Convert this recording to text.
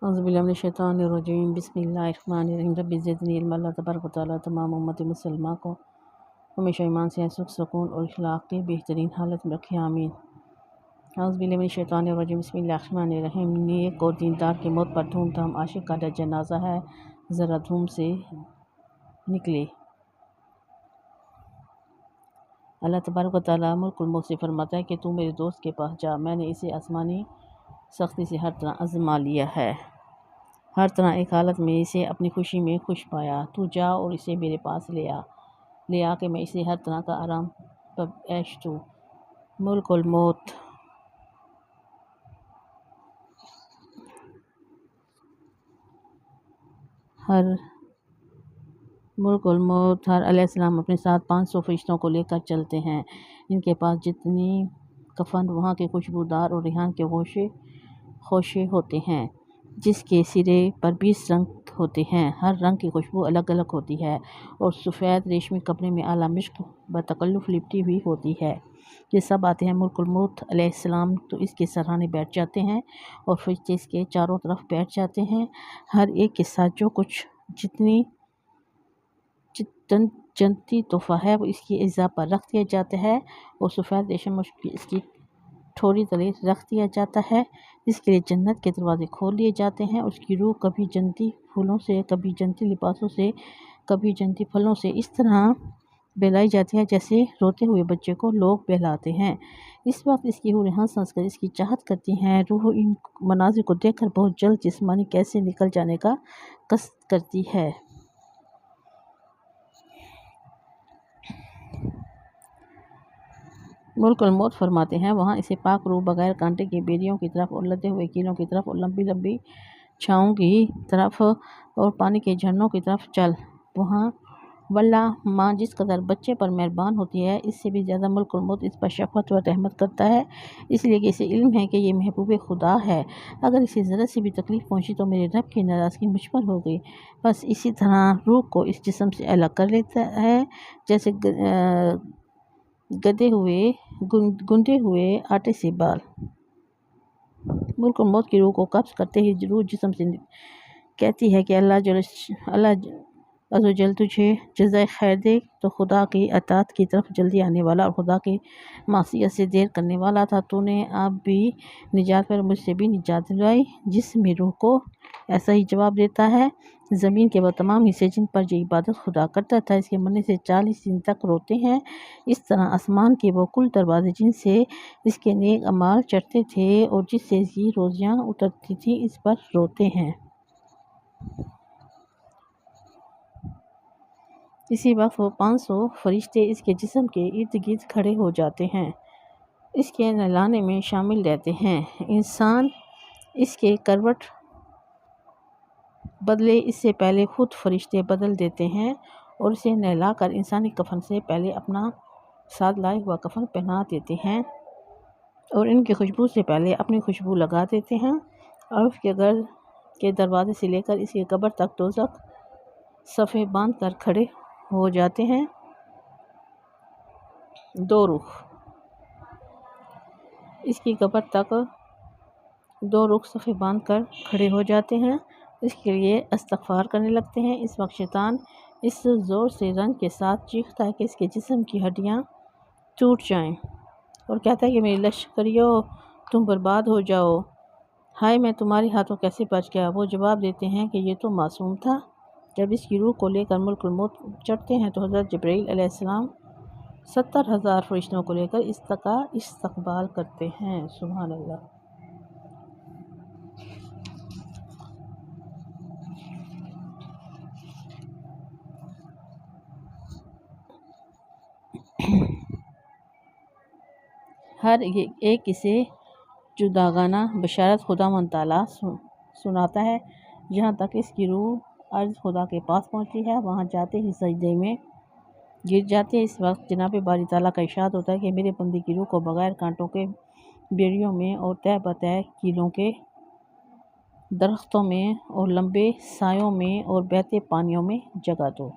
औज़ुबिल्लाहिमिनश्शैतानिर्रजीम बिस्मिल्लाहिर्रहमानिर्रहीम रब्बि ज़िदनी इल्मा। अल्लाह तबारक व तआला तमाम उम्मत मुसलमा को हमेशा ईमान से सुख सुकून और इखलाक की बेहतरीन हालत में रखे, आमीन। औज़ुबिल्लाहिमिनश्शैतानिर्रजीम बिस्मिल्लाहिर्रहमानिर्रहीम। नेक और दीनदार की मौत पर धूमधाम आशिक का जनाजा है, ज़रा धूम से निकले। अल्लाह तबारक व तआला मुल्कुल मौत से फरमाता है कि तू मेरे दोस्त के पास जा, मैंने इसे आसमानी सख्ती से हर तरह आज़मा लिया है, हर तरह एक हालत में इसे अपनी खुशी में खुश पाया। तू जा और इसे मेरे पास ले आ के मैं इसे हर तरह का आराम पर ऐश दूँ। मुल्कुल मौत हर अलैहिस्सलाम अपने साथ 500 फरिश्तों को लेकर चलते हैं। इनके पास जितनी कफन वहाँ के खुशबूदार और रिहान के खोशे होते हैं, जिसके सिरे पर 20 रंग होते हैं। हर रंग की खुशबू अलग अलग होती है और सफ़ेद रेशमी कपड़े में आला मिश्क बतकल्लुफ़ लिपटी हुई होती है। ये सब आते हैं मुल्कुल मौत अलैहिस्सलाम तो इसके सरहाने बैठ जाते हैं और फरिश्ते इसके चारों तरफ बैठ जाते हैं। हर एक के साथ जो कुछ जितनी जन्नती तोहफ़ा है वो इसकी इज़ा पर रख दिया जाता है और सफ़ेद रेशम मुश्क इसकी ठोड़ी तले रख दिया जाता है। इसके लिए जन्नत के दरवाज़े खोल दिए जाते हैं। उसकी रूह कभी जन्नती फूलों से, कभी जन्नती लिबासों से, कभी जन्नती फलों से इस तरह बहलाई जाती है जैसे रोते हुए बच्चे को लोग बहलाते हैं। इस वक्त इसकी रूह हंस हंस कर इसकी चाहत करती हैं। रूह इन मनाज़िर को देखकर बहुत जल्द जिस्मानी कैद से निकल जाने का कस्द करती है। मुल्कुल मौत फरमाते हैं, वहाँ इसे पाक रूह बगैर कांटे के बेरियों की तरफ और लदे हुए कीलों की तरफ और लंबी लंबी छाँवों की तरफ और पानी के झरनों की तरफ चल। वहाँ वल्लाह माँ जिस कदर बच्चे पर मेहरबान होती है, इससे भी ज़्यादा मुल्कुल मौत इस पर शफ़क़त व रहमत करता है, इसलिए कि इसे इल्म है कि ये महबूब खुदा है। अगर इसे ज़रा सी भी तकलीफ़ पहुँची तो मेरे रब की नाराज़गी मुझ पर हो गई। बस इसी तरह रूह को इस जिस्म से अलग कर लेता है, जैसे गुंदे हुए आटे से बाल। मुल्कुल मौत की रूह को कब्ज़ करते ही रूह जिस्म से कहती है कि अल्लाह अज़्ज़वजल तुझे जज़ाए खैर दे। तो खुदा की अताअत की तरफ जल्दी आने वाला और खुदा की मासियत से देर करने वाला था। तूने आप भी निजात पर मुझसे भी निजात दिलवाई। जिसमें रूह को ऐसा ही जवाब देता है। ज़मीन के वो तमाम हिस्से जिन पर ये इबादत खुदा करता था, इसके मरने से 40 दिन तक रोते हैं। इस तरह आसमान के वो कुल दरवाजे जिनसे इसके नेक अमाल चढ़ते थे और जिससे इसकी रोज़ियाँ उतरती थी, इस पर रोते हैं। इसी वक्त वो 500 फरिश्ते इसके जिस्म के इर्द गिर्द खड़े हो जाते हैं, इसके नहलाने में शामिल रहते हैं। इंसान इसके करवट बदले इससे पहले खुद फरिश्ते बदल देते हैं और इसे नहला कर इंसानी कफन से पहले अपना साथ लाए हुआ कफन पहना देते हैं और इनकी खुशबू से पहले अपनी खुशबू लगा देते हैं और उसके घर के दरवाजे से लेकर इसके कब्र तक दोज़ख सफ़े बांध कर खड़े हो जाते हैं। दो रुख इसकी कब्र तक दो रुख सफ़े बांध कर खड़े हो जाते हैं, इसके लिए इस्तग़फ़ार करने लगते हैं। इस वक्त शैतान इस ज़ोर से रंज के साथ चीखता है कि इसके जिस्म की हड्डियाँ टूट जाएं और कहता है कि मेरे लश्करियों, तुम बर्बाद हो जाओ। हाय, मैं तुम्हारे हाथों कैसे बच गया। वो जवाब देते हैं कि ये तो मासूम था। जब इसकी रूह को लेकर मुल्कुल मौत चढ़ते हैं तो हज़रत जिब्राईल अलैहिस्सलाम 70,000 फरिश्तों को लेकर इसका इस्तकबाल करते हैं। सुभान अल्लाह। हर एक इसे जुदागाना बशारत खुदावंद तआला सुनाता है। जहाँ तक इसकी रूह अर्ज़ खुदा के पास पहुँचती है, वहाँ जाते ही सजदे में गिर जाते हैं। इस वक्त जनाब बारी ताला का इरशाद होता है कि मेरे बंदे की रूह को बगैर कांटों के बेड़ियों में और तय बतय कीलों के दरख्तों में और लंबे सायों में और बहते पानियों में जगा दो।